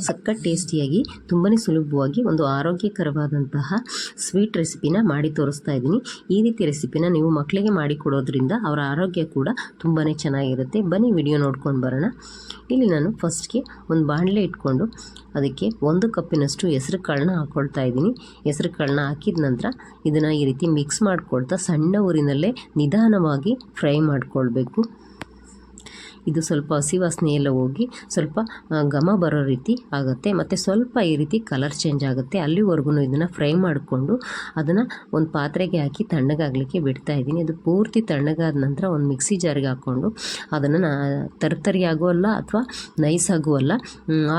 ಸಖತ್ ಟೇಸ್ಟಿಯಾಗಿ ತುಂಬಾ ಸುಲಭವಾಗಿ ಒಂದು ಆರೋಗ್ಯಕರವಾದಂತಹ ಸ್ವೀಟ್ ರೆಸಿಪಿನ ಮಾಡಿ ತೋರಿಸ್ತಾ ಇದ್ದೀನಿ. ಈ ರೀತಿ ರೆಸಿಪಿನ ನೀವು ಮಕ್ಕಳಿಗೆ ಮಾಡಿ ಕೊಡೋದ್ರಿಂದ ಅವರ ಆರೋಗ್ಯ ಕೂಡ ತುಂಬಾ ಚೆನ್ನಾಗಿರುತ್ತೆ. ಬನ್ನಿ ವಿಡಿಯೋ ನೋಡ್ಕೊಂಡು ಬರೋಣ. ಇಲ್ಲಿ ನಾನು ಫಸ್ಟ್ಗೆ ಒಂದು ಬಾಣಲೆ ಇಟ್ಕೊಂಡು ಅದಕ್ಕೆ 1 ಕಪ್ಪಿನಷ್ಟು ಹೆಸರು ಕಾಳನ್ನ ಹಾಕ್ಕೊಳ್ತಾ ಇದ್ದೀನಿ. ಹೆಸರು ಕಾಳನ್ನ ಹಾಕಿದ ನಂತರ ಇದನ್ನು ಈ ರೀತಿ ಮಿಕ್ಸ್ ಮಾಡ್ಕೊಳ್ತಾ ಸಣ್ಣ ಊರಿನಲ್ಲೇ ನಿಧಾನವಾಗಿ ಫ್ರೈ ಮಾಡಿಕೊಳ್ಬೇಕು. ಇದು ಸ್ವಲ್ಪ ಹಸಿ ವಾಸನೆ ಎಲ್ಲ ಹೋಗಿ ಸ್ವಲ್ಪ ಘಮ ಬರೋ ರೀತಿ ಆಗುತ್ತೆ ಮತ್ತು ಸ್ವಲ್ಪ ಈ ರೀತಿ ಕಲರ್ ಚೇಂಜ್ ಆಗುತ್ತೆ. ಅಲ್ಲಿವರೆಗೂ ಇದನ್ನು ಫ್ರೈ ಮಾಡಿಕೊಂಡು ಅದನ್ನು ಒಂದು ಪಾತ್ರೆಗೆ ಹಾಕಿ ತಣ್ಣಗಾಗಲಿಕ್ಕೆ ಬಿಡ್ತಾ ಇದ್ದೀನಿ. ಅದು ಪೂರ್ತಿ ತಣ್ಣಗಾದ ನಂತರ ಒಂದು ಮಿಕ್ಸಿ ಜಾರಿಗೆ ಹಾಕ್ಕೊಂಡು ಅದನ್ನು ತರ್ತರಿ ಆಗುವಲ್ಲ ಅಥವಾ ನೈಸ್ ಆಗುವಲ್ಲ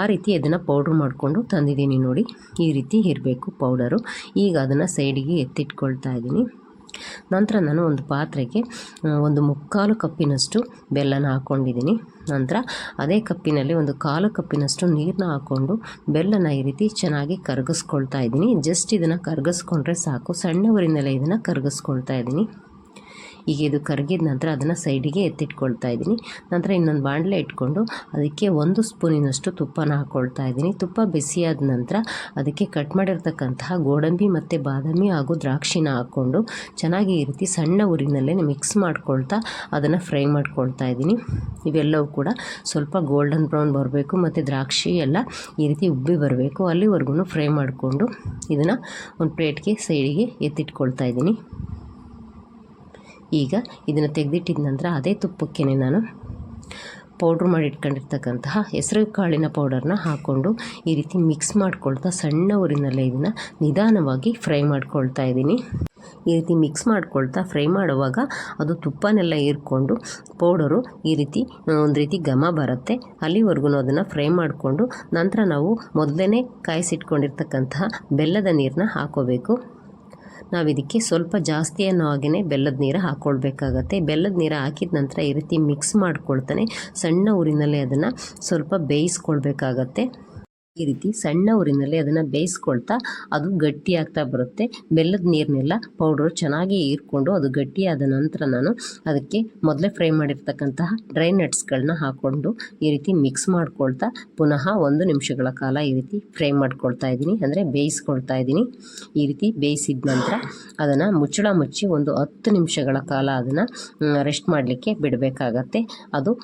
ಆ ರೀತಿ ಅದನ್ನು ಪೌಡ್ರ್ ಮಾಡಿಕೊಂಡು ತಂದಿದ್ದೀನಿ. ನೋಡಿ ಈ ರೀತಿ ಇರಬೇಕು ಪೌಡರು. ಈಗ ಅದನ್ನು ಸೈಡಿಗೆ ಎತ್ತಿಟ್ಕೊಳ್ತಾ ಇದ್ದೀನಿ. ನಂತರ ನಾನು ಒಂದು ಪಾತ್ರೆಗೆ 1/4 ಕಪ್ಪಿನಷ್ಟು ಬೆಲ್ಲನ ಹಾಕ್ಕೊಂಡಿದ್ದೀನಿ. ನಂತರ ಅದೇ ಕಪ್ಪಿನಲ್ಲಿ 1/4 ಕಪ್ಪಿನಷ್ಟು ನೀರನ್ನ ಹಾಕ್ಕೊಂಡು ಬೆಲ್ಲನ ಈ ರೀತಿ ಚೆನ್ನಾಗಿ ಕರಗಿಸ್ಕೊಳ್ತಾ ಇದ್ದೀನಿ. ಜಸ್ಟ್ ಇದನ್ನು ಕರಗಿಸ್ಕೊಂಡ್ರೆ ಸಾಕು. ಸಣ್ಣ ಊರಿನಲ್ಲೇ ಇದನ್ನು ಕರಗಿಸ್ಕೊಳ್ತಾ ಇದ್ದೀನಿ. ಈಗ ಇದು ಕರಗಿದ ನಂತರ ಅದನ್ನು ಸೈಡಿಗೆ ಎತ್ತಿಟ್ಕೊಳ್ತಾ ಇದ್ದೀನಿ. ನಂತರ ಇನ್ನೊಂದು ಬಾಣಲೆ ಇಟ್ಕೊಂಡು ಅದಕ್ಕೆ 1 ಸ್ಪೂನಿನಷ್ಟು ತುಪ್ಪನ ಹಾಕ್ಕೊಳ್ತಾ ಇದ್ದೀನಿ. ತುಪ್ಪ ಬಿಸಿಯಾದ ನಂತರ ಅದಕ್ಕೆ ಕಟ್ ಮಾಡಿರ್ತಕ್ಕಂತಹ ಗೋಡಂಬಿ ಮತ್ತು ಬಾದಾಮಿ ಹಾಗೂ ದ್ರಾಕ್ಷಿನ ಹಾಕ್ಕೊಂಡು ಚೆನ್ನಾಗಿ ಈ ರೀತಿ ಸಣ್ಣ ಊರಿನಲ್ಲೇ ಮಿಕ್ಸ್ ಮಾಡ್ಕೊಳ್ತಾ ಅದನ್ನು ಫ್ರೈ ಮಾಡ್ಕೊಳ್ತಾ ಇದ್ದೀನಿ. ಇವೆಲ್ಲವೂ ಕೂಡ ಸ್ವಲ್ಪ ಗೋಲ್ಡನ್ ಬ್ರೌನ್ ಬರಬೇಕು ಮತ್ತು ದ್ರಾಕ್ಷಿ ಎಲ್ಲ ಈ ರೀತಿ ಉಬ್ಬಿ ಬರಬೇಕು. ಅಲ್ಲಿವರೆಗೂ ಫ್ರೈ ಮಾಡಿಕೊಂಡು ಇದನ್ನು ಒಂದು ಪ್ಲೇಟ್ಗೆ ಸೈಡಿಗೆ ಎತ್ತಿಟ್ಕೊಳ್ತಾ ಇದ್ದೀನಿ. ಈಗ ಇದನ್ನು ತೆಗೆದಿಟ್ಟಿದ ನಂತರ ಅದೇ ತುಪ್ಪಕ್ಕೆ ನಾನು ಪೌಡ್ರ್ ಮಾಡಿ ಇಟ್ಕೊಂಡಿರ್ತಕ್ಕಂತಹ ಹೆಸರು ಕಾಳಿನ ಪೌಡರ್ನ ಹಾಕ್ಕೊಂಡು ಈ ರೀತಿ ಮಿಕ್ಸ್ ಮಾಡ್ಕೊಳ್ತಾ ಸಣ್ಣ ಊರಿನಲ್ಲೇ ಇದನ್ನು ನಿಧಾನವಾಗಿ ಫ್ರೈ ಮಾಡ್ಕೊಳ್ತಾ ಇದ್ದೀನಿ. ಈ ರೀತಿ ಮಿಕ್ಸ್ ಮಾಡ್ಕೊಳ್ತಾ ಫ್ರೈ ಮಾಡುವಾಗ ಅದು ತುಪ್ಪನೆಲ್ಲ ಹೀರ್ಕೊಂಡು ಪೌಡರು ಈ ರೀತಿ ಒಂದು ರೀತಿ ಘಮ ಬರುತ್ತೆ. ಅಲ್ಲಿವರೆಗೂ ಅದನ್ನು ಫ್ರೈ ಮಾಡಿಕೊಂಡು ನಂತರ ನಾವು ಮೊದಲೇ ಕಾಯಿಸಿಟ್ಕೊಂಡಿರ್ತಕ್ಕಂತಹ ಬೆಲ್ಲದ ನೀರನ್ನ ಹಾಕೋಬೇಕು. ನಾವು ಇದಕ್ಕೆ ಸ್ವಲ್ಪ ಜಾಸ್ತಿ ಅನ್ನೋ ಹಾಗೆಯೇ ಬೆಲ್ಲದ ನೀರು ಹಾಕ್ಕೊಳ್ಬೇಕಾಗತ್ತೆ. ಬೆಲ್ಲದ ನೀರು ಹಾಕಿದ ನಂತರ ಈ ರೀತಿ ಮಿಕ್ಸ್ ಮಾಡ್ಕೊಳ್ತಾನೆ ಸಣ್ಣ ಊರಿನಲ್ಲೇ ಅದನ್ನು ಸ್ವಲ್ಪ ಬೇಯಿಸ್ಕೊಳ್ಬೇಕಾಗತ್ತೆ. ಈ ರೀತಿ ಸಣ್ಣ ಊರಿನಲ್ಲಿ ಅದನ್ನು ಬೇಯಿಸ್ಕೊಳ್ತಾ ಅದು ಗಟ್ಟಿಯಾಗ್ತಾ ಬರುತ್ತೆ. ಬೆಲ್ಲದ ನೀರನ್ನೆಲ್ಲ ಪೌಡ್ರು ಚೆನ್ನಾಗಿ ಹೀರ್ಕೊಂಡು ಅದು ಗಟ್ಟಿಯಾದ ನಂತರ ನಾನು ಅದಕ್ಕೆ ಮೊದಲೇ ಫ್ರೈ ಮಾಡಿರ್ತಕ್ಕಂತಹ ಡ್ರೈ ನಟ್ಸ್ಗಳನ್ನ ಹಾಕ್ಕೊಂಡು ಈ ರೀತಿ ಮಿಕ್ಸ್ ಮಾಡ್ಕೊಳ್ತಾ ಪುನಃ 1 ನಿಮಿಷಗಳ ಕಾಲ ಈ ರೀತಿ ಫ್ರೈ ಮಾಡ್ಕೊಳ್ತಾ ಇದ್ದೀನಿ, ಅಂದರೆ ಬೇಯಿಸ್ಕೊಳ್ತಾ ಇದ್ದೀನಿ. ಈ ರೀತಿ ಬೇಯಿಸಿದ ನಂತರ ಅದನ್ನು ಮುಚ್ಚಳ ಮುಚ್ಚಿ ಒಂದು 10 ನಿಮಿಷಗಳ ಕಾಲ ಅದನ್ನು ರೆಸ್ಟ್ ಮಾಡಲಿಕ್ಕೆ ಬಿಡಬೇಕಾಗತ್ತೆ. ಅದು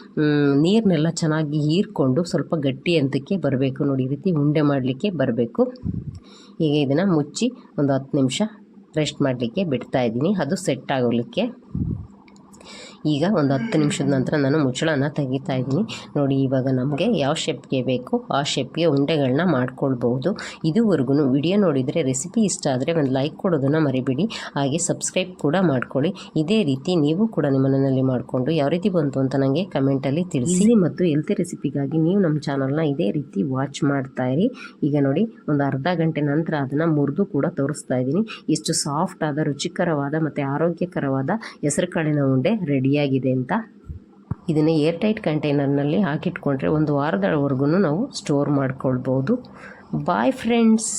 ನೀರನ್ನೆಲ್ಲ ಚೆನ್ನಾಗಿ ಹೀರ್ಕೊಂಡು ಸ್ವಲ್ಪ ಗಟ್ಟಿ ಹಂತಕ್ಕೆ ಬರಬೇಕು. ನೋಡಿ ಈ ರೀತಿ ಉಂಡೆ ಮಾಡಲಿಕ್ಕೆ ಬರಬೇಕು. ಈಗ ಇದನ್ನು ಮುಚ್ಚಿ ಒಂದು 10 ನಿಮಿಷ ರೆಸ್ಟ್ ಮಾಡಲಿಕ್ಕೆ ಬಿಡ್ತಾ ಇದ್ದೀನಿ, ಅದು ಸೆಟ್ ಆಗೋಲಿಕ್ಕೆ. ಈಗ ಒಂದು 10 ನಿಮಿಷದ ನಂತರ ನಾನು ಮುಚ್ಚಳನ ತೆಗಿತಾ ಇದ್ದೀನಿ. ನೋಡಿ ಇವಾಗ ನಮಗೆ ಯಾವ ಶೇಪ್ಗೆ ಬೇಕೋ ಆ ಶೇಪ್ಗೆ ಉಂಡೆಗಳನ್ನ ಮಾಡ್ಕೊಳ್ಬಹುದು. ಇದುವರೆಗೂ ವಿಡಿಯೋ ನೋಡಿದರೆ ರೆಸಿಪಿ ಇಷ್ಟ ಆದರೆ ಒಂದು ಲೈಕ್ ಕೊಡೋದನ್ನು ಮರಿಬೇಡಿ. ಹಾಗೆ ಸಬ್ಸ್ಕ್ರೈಬ್ ಕೂಡ ಮಾಡ್ಕೊಳ್ಳಿ. ಇದೇ ರೀತಿ ನೀವು ಕೂಡ ನಿಮ್ಮ ಮನೆಯಲ್ಲಿ ಮಾಡಿಕೊಂಡು ಯಾವ ರೀತಿ ಬಂತು ಅಂತ ನನಗೆ ಕಮೆಂಟಲ್ಲಿ ತಿಳಿಸಿ. ಮತ್ತು ಹೆಲ್ತಿ ರೆಸಿಪಿಗಾಗಿ ನೀವು ನಮ್ಮ ಚಾನಲ್ನ ಇದೇ ರೀತಿ ವಾಚ್ ಮಾಡ್ತಾ ಇರಿ. ಈಗ ನೋಡಿ ಒಂದು ಅರ್ಧ ಗಂಟೆ ನಂತರ ಅದನ್ನು ಮುರಿದು ಕೂಡ ತೋರಿಸ್ತಾ ಇದ್ದೀನಿ. ಎಷ್ಟು ಸಾಫ್ಟ್ ಆದ ರುಚಿಕರವಾದ ಮತ್ತು ಆರೋಗ್ಯಕರವಾದ ಹೆಸರು ಕಾಳಿನ ಉಂಡೆ ರೆಡಿಯಾಗಿದೆ ಅಂತ. ಇದನ್ನು ಏರ್ ಟೈಟ್ ಕಂಟೈನರ್ನಲ್ಲಿ ಹಾಕಿಟ್ಕೊಂಡ್ರೆ 1 ವಾರದವರೆಗೂ ನಾವು ಸ್ಟೋರ್ ಮಾಡ್ಕೊಳ್ಬೋದು. Bye friends.